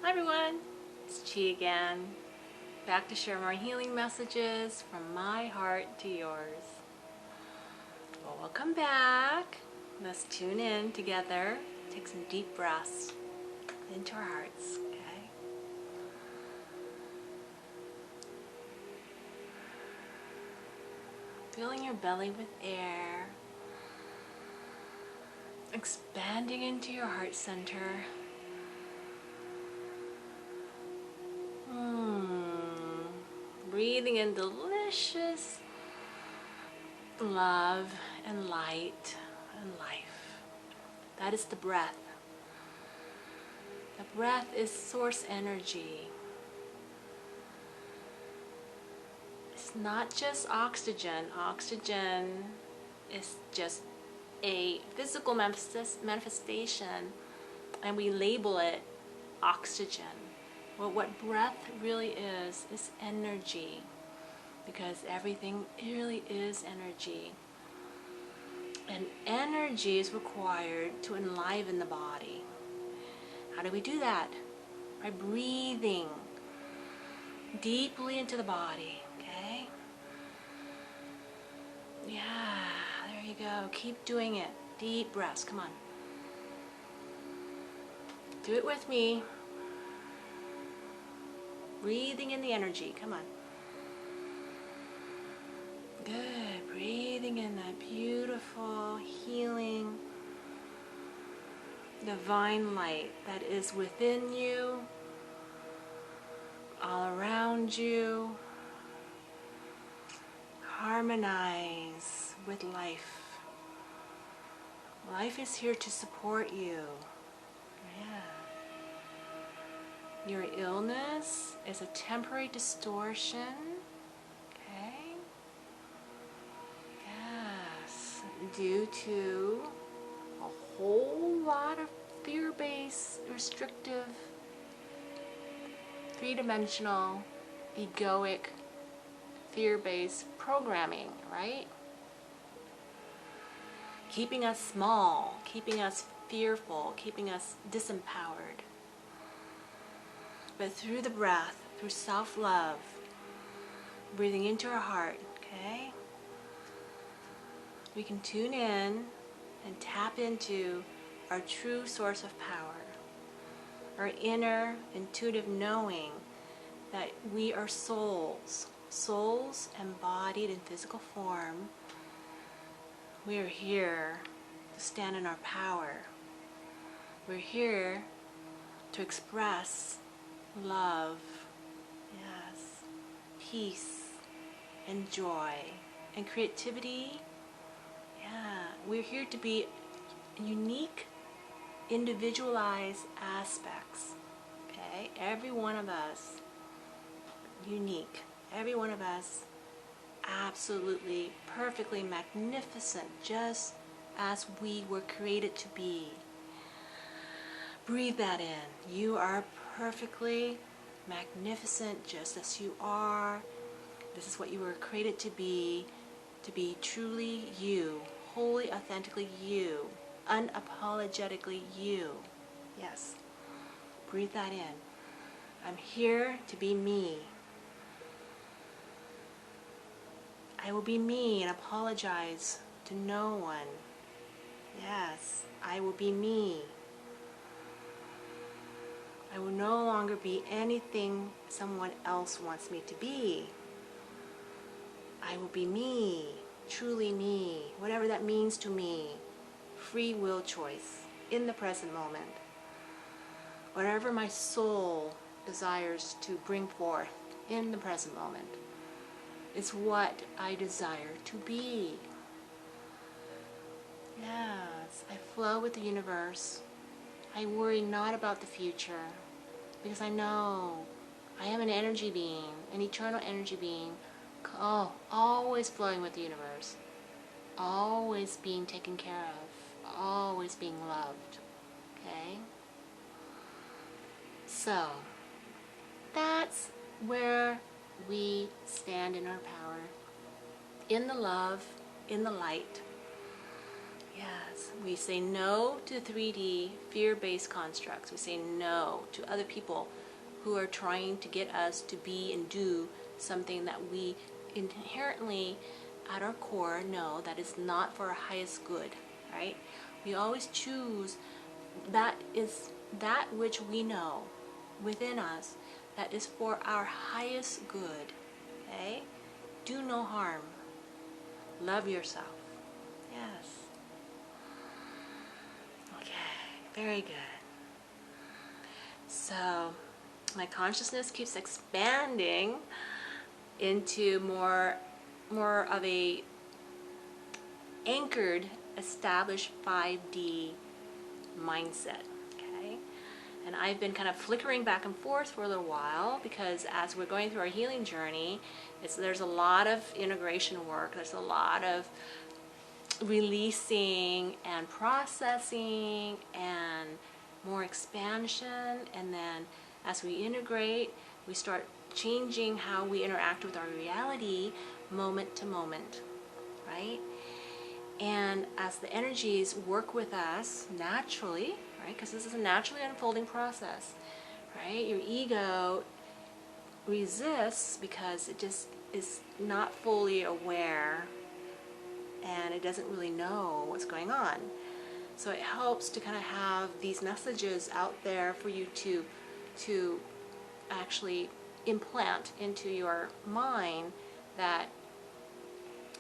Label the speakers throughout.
Speaker 1: Hi everyone, it's Chi again, back to share more healing messages from my heart to yours. Well, welcome back. Let's tune in together, take some deep breaths into our hearts, okay? Filling your belly with air, expanding into your heart center. Breathing in delicious love and light and life. That is the breath. The breath is source energy. It's not just oxygen. Oxygen is just a physical manifestation, and we label it oxygen. Well, what breath really is energy, because everything really is energy. And energy is required to enliven the body. How do we do that? By breathing deeply into the body, okay? Yeah, there you go. Keep doing it. Deep breaths, come on. Do it with me. Breathing in the energy, come on. Good, breathing in that beautiful, healing, divine light that is within you, all around you. Harmonize with life. Life is here to support you. Yeah. Your illness is a temporary distortion. Okay? Yes. Due to a whole lot of fear-based, restrictive, three-dimensional, egoic, fear-based programming, right? Keeping us small, keeping us fearful, keeping us disempowered. But through the breath, through self-love, breathing into our heart, okay? We can tune in and tap into our true source of power, our inner intuitive knowing that we are souls, souls embodied in physical form. We are here to stand in our power. We're here to express love, yes, peace, and joy, and creativity. Yeah, we're here to be unique, individualized aspects, okay? Every one of us, unique. Every one of us, absolutely, perfectly magnificent, just as we were created to be. Breathe that in. You are perfectly magnificent just as you are. This is what you were created to be truly you, wholly, authentically you, unapologetically you. Yes. Breathe that in. I'm here to be me. I will be me and apologize to no one. Yes, I will be me. I will no longer be anything someone else wants me to be. I will be me, truly me, whatever that means to me. Free will choice in the present moment. Whatever my soul desires to bring forth in the present moment is what I desire to be. Yes, I flow with the universe. I worry not about the future, because I know I am an energy being, an eternal energy being, always flowing with the universe, always being taken care of, always being loved, okay? So, that's where we stand in our power, in the love, in the light. Yes, we say no to 3D fear-based constructs. We say no to other people who are trying to get us to be and do something that we inherently at our core know that is not for our highest good, right? We always choose that is that which we know within us that is for our highest good, okay? Do no harm. Love yourself. Yes. Okay, very good. So my consciousness keeps expanding into more of a anchored, established 5D mindset. Okay, and I've been kind of flickering back and forth for a little while because as we're going through our healing journey, there's a lot of integration work. There's a lot of releasing and processing and more expansion, and then as we integrate, we start changing how we interact with our reality moment to moment, right? And as the energies work with us naturally, right, because this is a naturally unfolding process, right? Your ego resists because it just is not fully aware and it doesn't really know what's going on. So it helps to kind of have these messages out there for you to actually implant into your mind that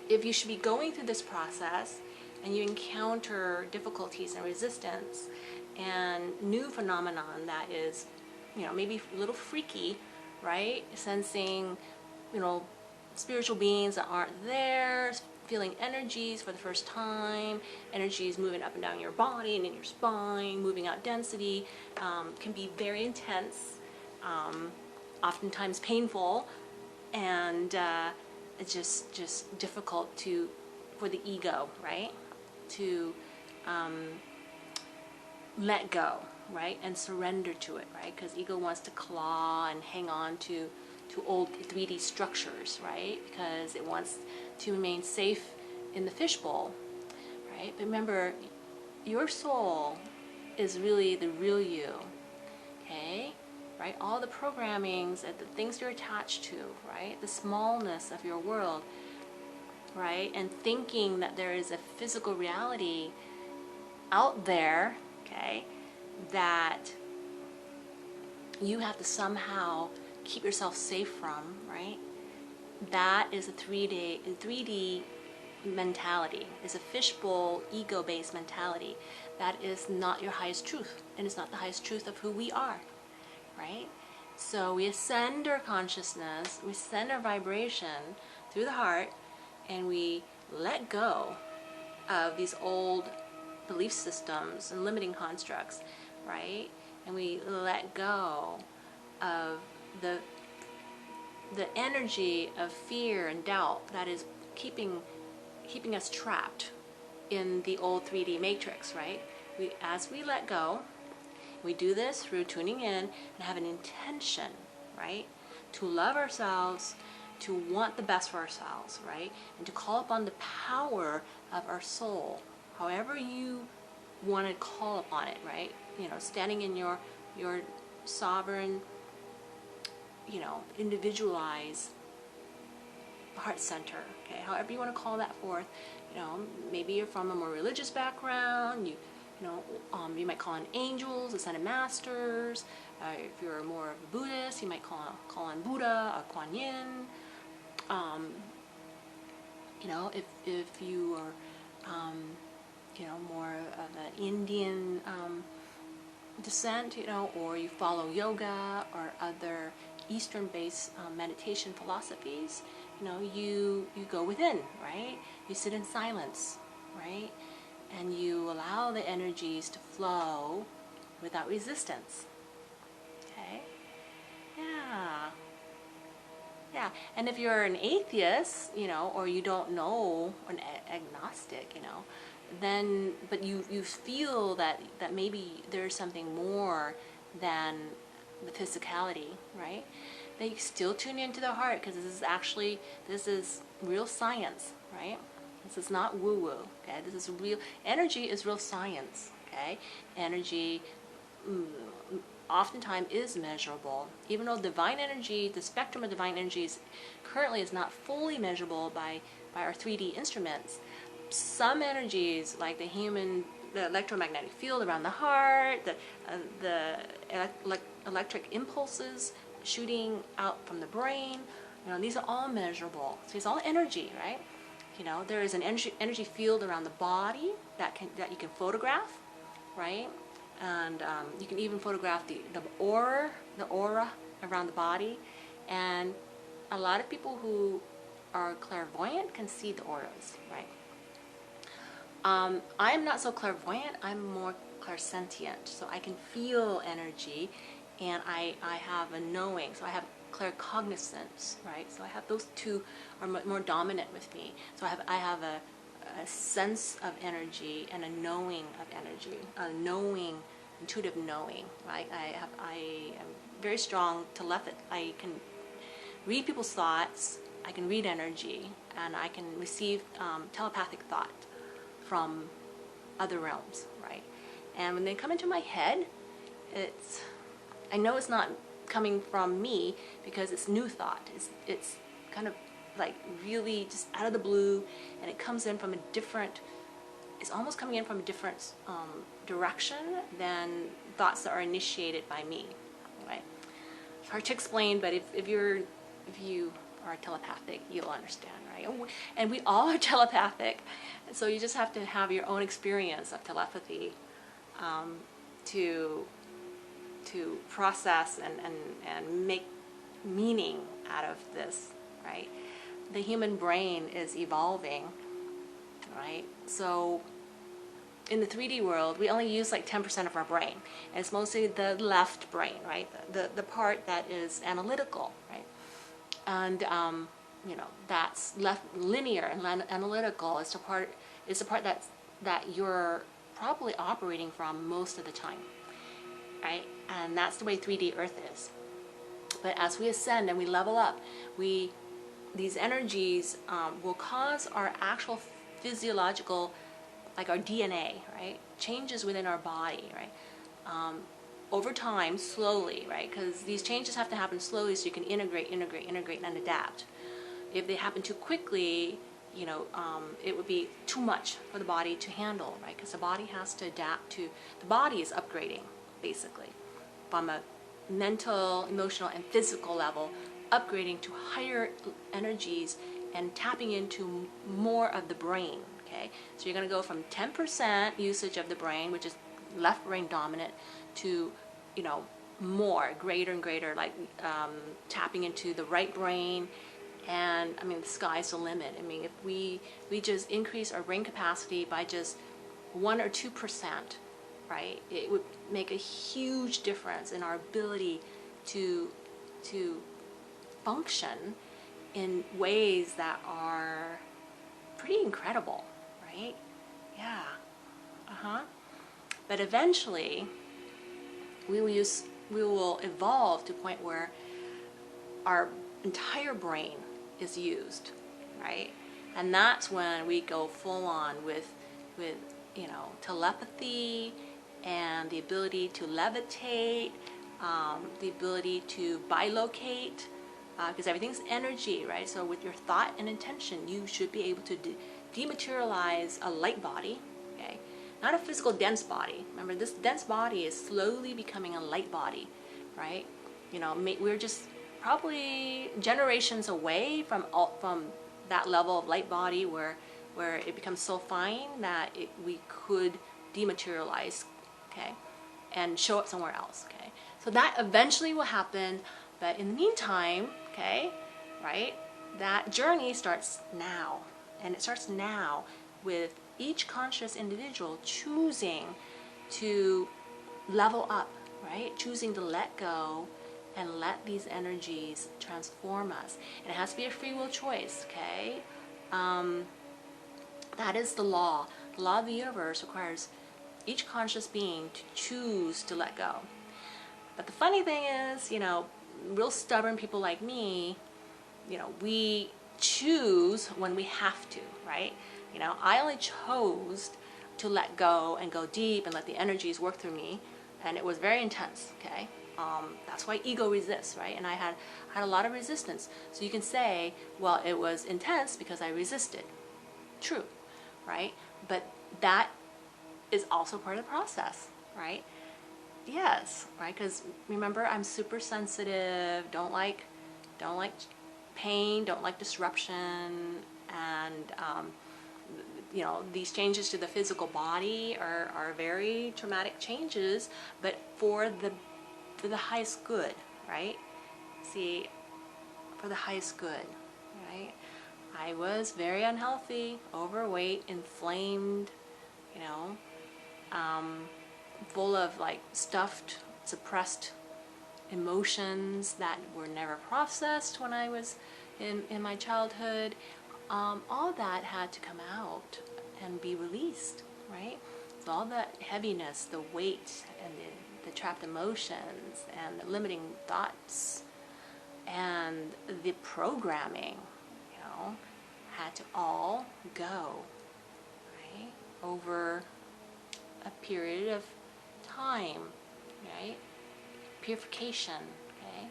Speaker 1: if you should be going through this process and you encounter difficulties and resistance and new phenomenon that is, maybe a little freaky, right? Sensing, spiritual beings that aren't there, feeling energies for the first time, energies moving up and down your body and in your spine, moving out density, can be very intense, oftentimes painful, and it's just difficult for the ego, right, to let go, right, and surrender to it, right, because ego wants to claw and hang on to old 3D structures, right, because it wants to remain safe in the fishbowl, right? But remember, your soul is really the real you, okay? Right? All the programmings and the things you're attached to, right? The smallness of your world, right? And thinking that there is a physical reality out there, okay, that you have to somehow keep yourself safe from, right? That is a 3D mentality. It's a fishbowl, ego-based mentality. That is not your highest truth, and it's not the highest truth of who we are, right? So we ascend our consciousness, we send our vibration through the heart, and we let go of these old belief systems and limiting constructs, right? And we let go of the energy of fear and doubt that is keeping us trapped in the old 3D matrix, right? As we let go, we do this through tuning in and have an intention, right? To love ourselves, to want the best for ourselves, right? And to call upon the power of our soul, however you want to call upon it, right? Standing in your sovereign, individualized heart center, okay, however you want to call that forth. Maybe you're from a more religious background, you might call on angels, ascended masters. If you're more of a Buddhist, you might call on Buddha or Kuan Yin. If you are more of an Indian descent, or you follow yoga or other Eastern-based meditation philosophies, you go within, right? You sit in silence, right? And you allow the energies to flow without resistance. Okay? Yeah. And if you're an atheist, or you don't know, an agnostic, then, but you feel that maybe there's something more than the physicality, right? Then you still tune into the heart, because this is real science, right? This is not woo-woo, okay? This is real. Energy is real science, okay? Energy oftentimes is measurable. Even though divine energy, the spectrum of divine energies currently is not fully measurable by our 3D instruments, some energies, like the electromagnetic field around the heart, the electric impulses shooting out from the brain, these are all measurable. So it's all energy, right? There is an energy field around the body that you can photograph, right? And you can even photograph the aura around the body. And a lot of people who are clairvoyant can see the auras, right? I am not so clairvoyant. I'm more clairsentient, so I can feel energy, and I have a knowing. So I have claircognizance, right? So I have those two are more dominant with me. So I have a sense of energy and a knowing of energy, a knowing, intuitive knowing, right? I am very strong telepathy. I can read people's thoughts. I can read energy, and I can receive telepathic thought from other realms, right? And when they come into my head, I know it's not coming from me because it's new thought. It's kind of like really just out of the blue, and it comes in from it's almost coming in from a different direction than thoughts that are initiated by me, right? It's hard to explain, but if you are telepathic, you'll understand, right? And we all are telepathic, so you just have to have your own experience of telepathy to process and make meaning out of this, right? The human brain is evolving, right? So in the 3D world, we only use like 10% of our brain, and it's mostly the left brain, right? The part that is analytical, right? And that's left linear and analytical is the part that you're probably operating from most of the time, right? And that's the way 3D Earth is. But as we ascend and we level up, these energies will cause our actual physiological, like our DNA, right, changes within our body, right, over time, slowly, right, because these changes have to happen slowly so you can integrate, and adapt. If they happen too quickly, it would be too much for the body to handle, right, because the body has to adapt to, the body is upgrading, basically, from a mental, emotional, and physical level, upgrading to higher energies and tapping into more of the brain, okay? So you're going to go from 10% usage of the brain, which is left brain dominant, to, more, greater and greater, like tapping into the right brain. And, I mean, the sky's the limit. I mean, if we just increase our brain capacity by just 1 or 2%, right, it would make a huge difference in our ability to function in ways that are pretty incredible, right? Yeah. But eventually, we will evolve to a point where our entire brain is used, right? And that's when we go full on with telepathy and the ability to levitate, the ability to bilocate, because everything's energy, right? So with your thought and intention, you should be able to dematerialize a light body, okay? Not a physical dense body. Remember, this dense body is slowly becoming a light body, right? We're just probably generations away from that level of light body where it becomes so fine that we could dematerialize, okay, and show up somewhere else, okay? So that eventually will happen, but in the meantime, okay, right, that journey starts now, and it starts now with each conscious individual choosing to level up, right, choosing to let go and let these energies transform us. And it has to be a free will choice, okay? That is the law. The law of the universe requires each conscious being to choose to let go. But the funny thing is, real stubborn people like me, we choose when we have to, right? You know, I only chose to let go and go deep and let the energies work through me, and it was very intense. Okay, that's why ego resists, right? And I had a lot of resistance. So you can say, well, it was intense because I resisted. True, right? But that is also part of the process, right? Yes, right? Because remember, I'm super sensitive. Don't like pain. Don't like disruption, and you know, these changes to the physical body are very traumatic changes, but for the highest good, right? See, for the highest good, right? I was very unhealthy, overweight, inflamed, you know, full of like stuffed, suppressed emotions that were never processed when I was in my childhood. All that had to come out and be released, right? So all the heaviness, the weight, and the trapped emotions, and the limiting thoughts, and the programming, you know, had to all go, right? Over a period of time, right? Purification, okay?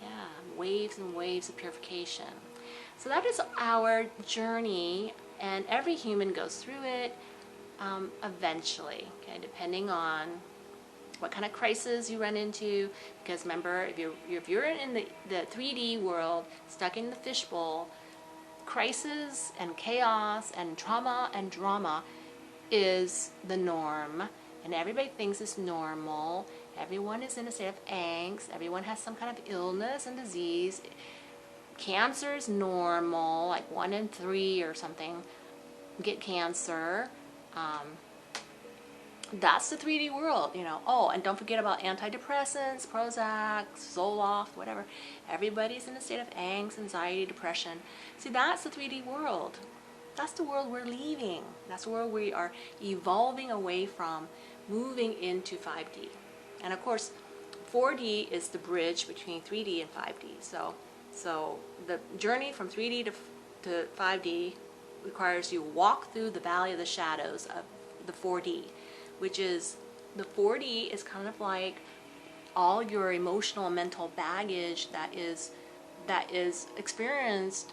Speaker 1: Yeah, waves and waves of purification. So that is our journey, and every human goes through it eventually, okay, depending on what kind of crisis you run into. Because remember, if you're in the 3D world, stuck in the fishbowl, crisis and chaos and trauma and drama is the norm, and everybody thinks it's normal. Everyone is in a state of angst. Everyone has some kind of illness and disease. Cancer is normal, like 1 in 3 or something get cancer. That's the 3D world, you know. Oh, and don't forget about antidepressants, Prozac, Zoloft, whatever. Everybody's in a state of angst, anxiety, depression. See, that's the 3D world. That's the world we're leaving. That's the world we are evolving away from, moving into 5D. And of course, 4D is the bridge between 3D and 5D. So the journey from 3D to 5D requires you walk through the valley of the shadows of the 4D, which is, the 4D is kind of like all your emotional and mental baggage that is experienced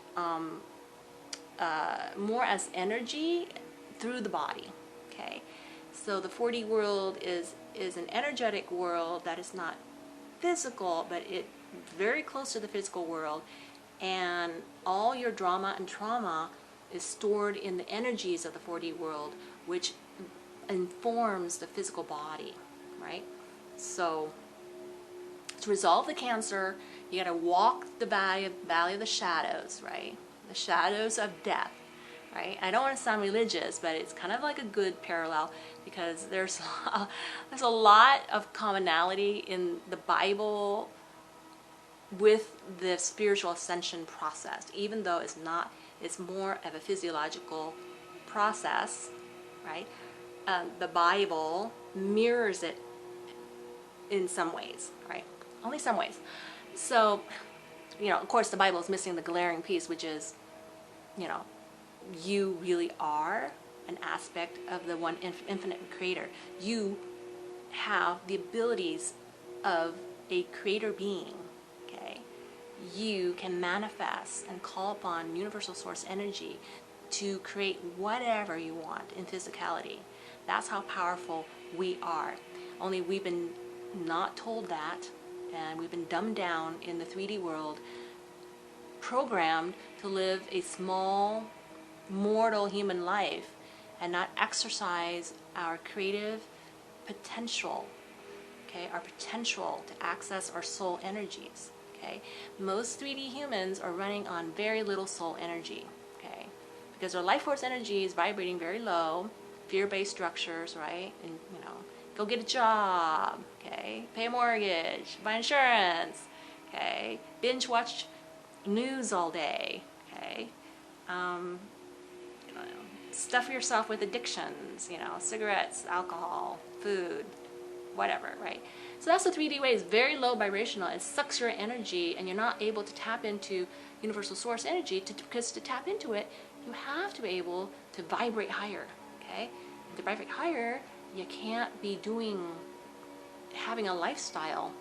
Speaker 1: more as energy through the body. Okay, so the 4D world is an energetic world that is not physical, but it very close to the physical world, and all your drama and trauma is stored in the energies of the 4D world, which informs the physical body, right? So to resolve the cancer, you got to walk the valley of the shadows, right? The shadows of death, right? I don't want to sound religious, but it's kind of like a good parallel, because there's a lot of commonality in the Bible with the spiritual ascension process, even though it's more of a physiological process, right? The Bible mirrors it in some ways, right? Only some ways. So, you know, of course, the Bible is missing the glaring piece, which is, you know, you really are an aspect of the one infinite creator. You have the abilities of a creator being, okay? You can manifest and call upon universal source energy to create whatever you want in physicality. That's how powerful we are. Only we've been not told that, and we've been dumbed down in the 3D world, programmed to live a small, mortal human life and not exercise our creative potential, okay? Our potential to access our soul energies, okay? Most 3D humans are running on very little soul energy, okay? Because their life force energy is vibrating very low, fear-based structures, right? And, you know, go get a job, okay? Pay a mortgage, buy insurance, okay? Binge watch news all day, okay? You know, stuff yourself with addictions, you know, cigarettes, alcohol, food, whatever, right? So that's the 3D way. It's very low vibrational. It sucks your energy, and you're not able to tap into universal source energy, because to tap into it, You have to be able to vibrate higher, okay? To vibrate higher, you can't be having a lifestyle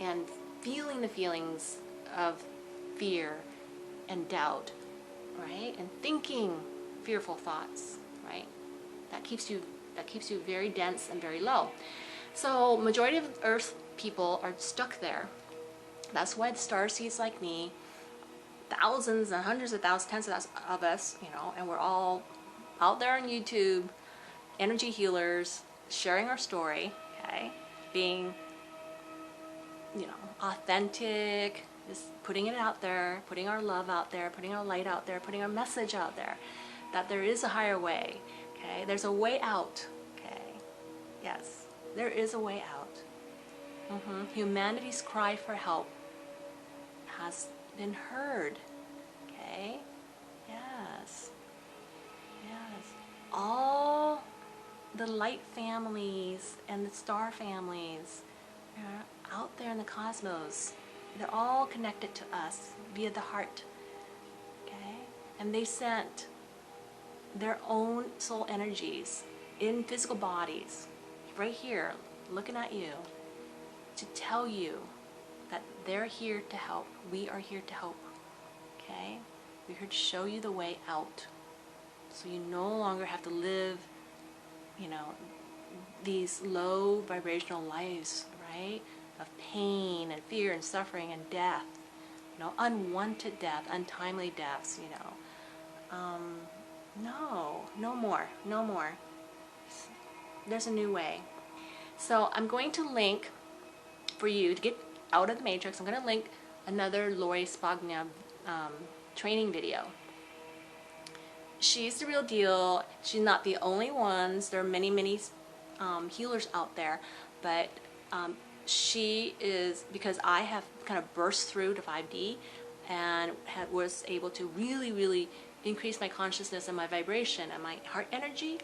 Speaker 1: and feeling the feelings of fear and doubt, right? And thinking fearful thoughts, right? That keeps you very dense and very low. So majority of Earth people are stuck there. That's why the starseeds like me, thousands and hundreds of thousands, tens of thousands of us, you know, and we're all out there on YouTube, energy healers, sharing our story, okay? Being, you know, authentic, just putting it out there, putting our love out there, putting our light out there, putting our message out there, that there is a higher way, okay? There's a way out, okay? Yes, there is a way out. Humanity's cry for help has been heard, okay? Yes, yes. All the light families and the star families are out there in the cosmos. They're all connected to us via the heart, okay? And they sent their own soul energies in physical bodies, right here, looking at you, to tell you that they're here to help. We are here to help, okay? We're here to show you the way out, so you no longer have to live, you know, these low vibrational lives, right? Of pain and fear and suffering and death, you know, unwanted death, untimely deaths, you know. No more, no more. There's a new way. So I'm going to link, for you to get out of the matrix, I'm going to link another Leor Spagna training video. She's the real deal. She's not the only ones. There are many, many healers out there, but she is, because I have kind of burst through to 5D and was able to really, really increase my consciousness and my vibration and my heart energy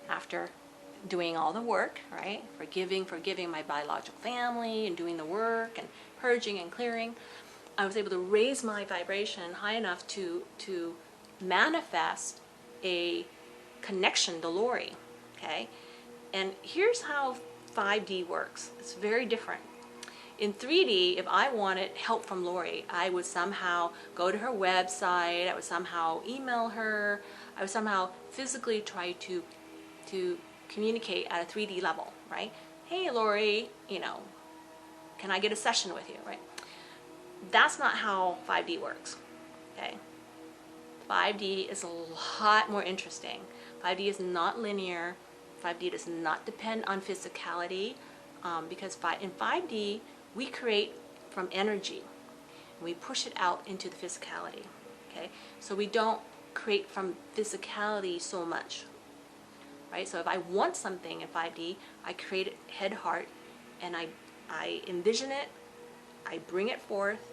Speaker 1: after doing all the work, right? Forgiving my biological family and doing the work and purging and clearing. I was able to raise my vibration high enough to manifest a connection to Leor, okay? And here's how 5D works. It's very different. In 3D, if I wanted help from Leor, I would somehow go to her website, I would somehow email her, I would somehow physically try to communicate at a 3D level, right? Hey Leor, you know, can I get a session with you, right? That's not how 5D works, okay? 5D is a lot more interesting. 5D is not linear. 5D does not depend on physicality, because in 5D, we create from energy. And we push it out into the physicality, okay? So we don't create from physicality so much, right? So if I want something in 5D, I create it head, heart, and I envision it, I bring it forth,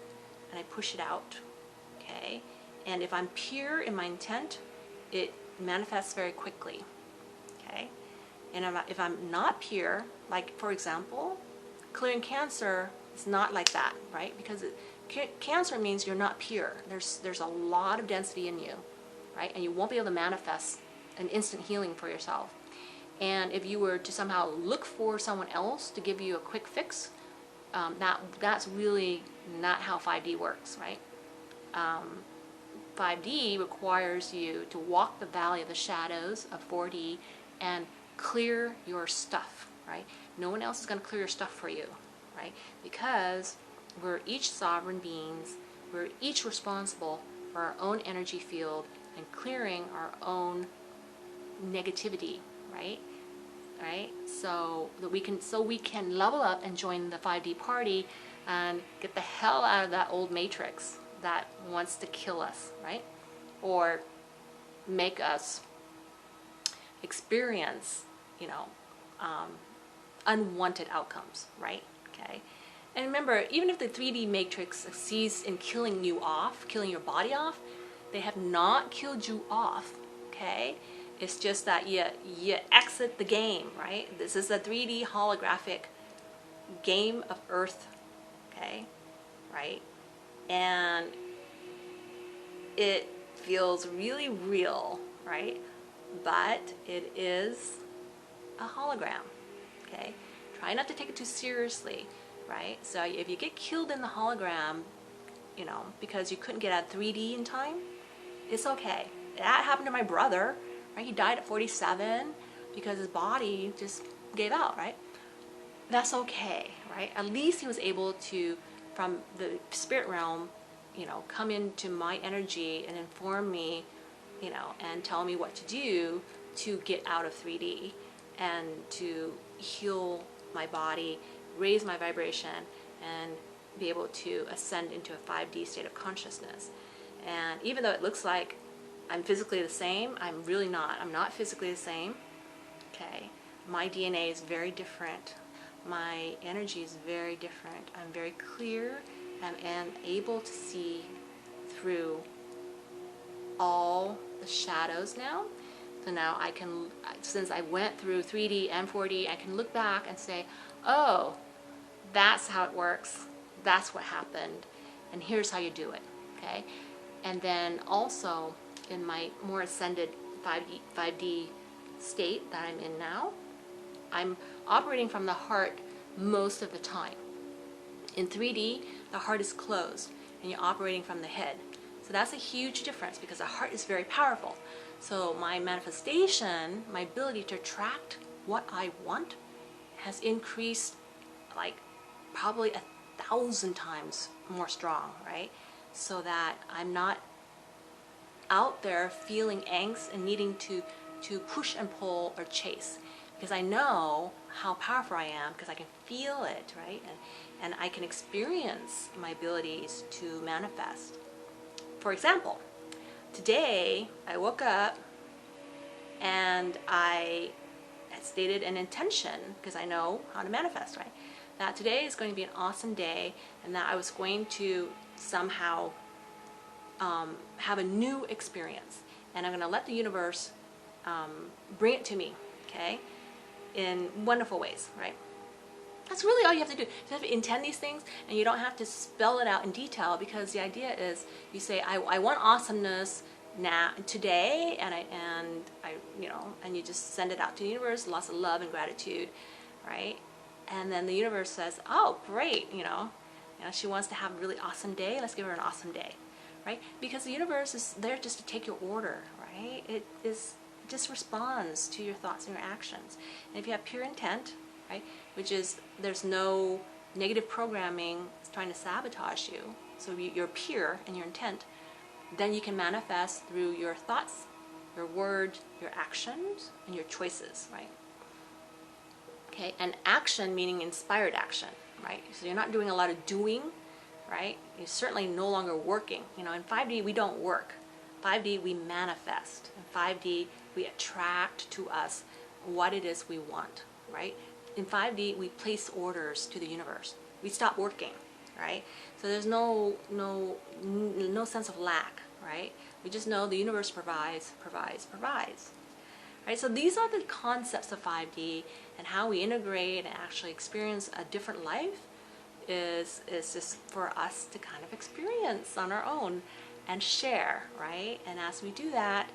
Speaker 1: and I push it out, okay? And if I'm pure in my intent, it manifests very quickly, okay? And if I'm not pure, like for example, clearing cancer is not like that, right? Because cancer means you're not pure. There's a lot of density in you, right? And you won't be able to manifest an instant healing for yourself. And if you were to somehow look for someone else to give you a quick fix, that's really not how 5D works, right? 5D requires you to walk the valley of the shadows of 4D and clear your stuff, right? No one else is going to clear your stuff for you, right? Because we're each sovereign beings, we're each responsible for our own energy field and clearing our own negativity, right? Right? So that we can level up and join the 5D party and get the hell out of that old matrix that wants to kill us, right? Or make us experience, you know, unwanted outcomes, right? Okay. And remember, even if the 3D matrix succeeds in killing you off, killing your body off, they have not killed you off, okay? It's just that you exit the game, right? This is a 3D holographic game of Earth, okay? Right? And it feels really real, right? But it is a hologram, okay? Try not to take it too seriously, right? So if you get killed in the hologram, you know, because you couldn't get out 3D in time, it's okay. That happened to my brother, right? He died at 47 because his body just gave out, right? That's okay, right? At least he was able to, from the spirit realm, you know, come into my energy and inform me, you know, and tell me what to do to get out of 3D and to heal my body, raise my vibration, and be able to ascend into a 5D state of consciousness. And even though it looks like I'm physically the same, I'm really not. I'm not physically the same, okay? My DNA is very different. My energy is very different. I'm very clear and able to see through all the shadows now. So now I can, since I went through 3D and 4D, I can look back and say, oh, that's how it works. That's what happened. And here's how you do it, okay? And then also in my more ascended 5D state that I'm in now, I'm operating from the heart most of the time. In 3D, the heart is closed and you're operating from the head. So that's a huge difference because the heart is very powerful. So my manifestation, my ability to attract what I want has increased like probably 1,000 times more strong, right? So that I'm not out there feeling angst and needing to push and pull or chase, because I know how powerful I am, because I can feel it, right? And I can experience my abilities to manifest. For example, today I woke up and I had stated an intention, because I know how to manifest, right? That today is going to be an awesome day, and that I was going to somehow have a new experience, and I'm going to let the universe bring it to me, okay, in wonderful ways, right? That's really all you have to do. You have to intend these things, and you don't have to spell it out in detail, because the idea is you say, I want awesomeness now, today, and I you know, and you just send it out to the universe, lots of love and gratitude, right? And then the universe says, oh, great, you know, she wants to have a really awesome day. Let's give her an awesome day, right? Because the universe is there just to take your order, right? It just responds to your thoughts and your actions. And if you have pure intent, right, which is there's no negative programming trying to sabotage you, so you're pure in your intent, then you can manifest through your thoughts, your words, your actions, and your choices, right? Okay, and action meaning inspired action, right? So you're not doing a lot of doing, right? You're certainly no longer working. You know, in 5D we don't work. 5D we manifest. In 5D we attract to us what it is we want, right? In 5D we place orders to the universe. We stop working, right? So there's no sense of lack, right? We just know the universe provides. Right, so these are the concepts of 5D, and how we integrate and actually experience a different life is just for us to kind of experience on our own and share, right? And as we do that,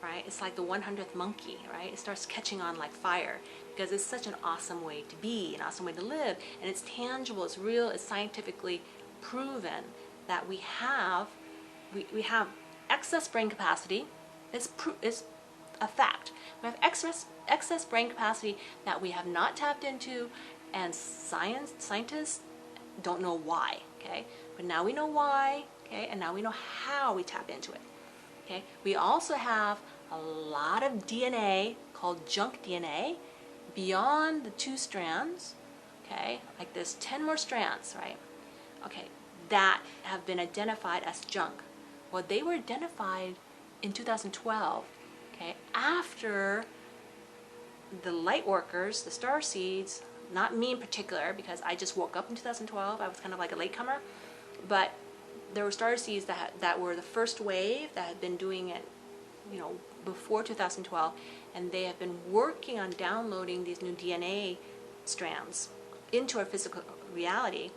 Speaker 1: right, it's like the 100th monkey, right? It starts catching on like fire, because it's such an awesome way to be, an awesome way to live, and it's tangible, it's real, it's scientifically proven that we have excess brain capacity. It's a fact. We have excess brain capacity that we have not tapped into, and scientists don't know why, okay? But now we know why, okay? And now we know how we tap into it, okay? We also have a lot of DNA called junk DNA beyond the 2 strands, okay? Like there's 10 more strands, right? Okay, that have been identified as junk. Well, they were identified in 2012, okay, after the light workers, the star seeds, not me in particular, because I just woke up in 2012, I was kind of like a latecomer, but there were star seeds that were the first wave that had been doing it, you know, before 2012, and they have been working on downloading these new DNA strands into our physical reality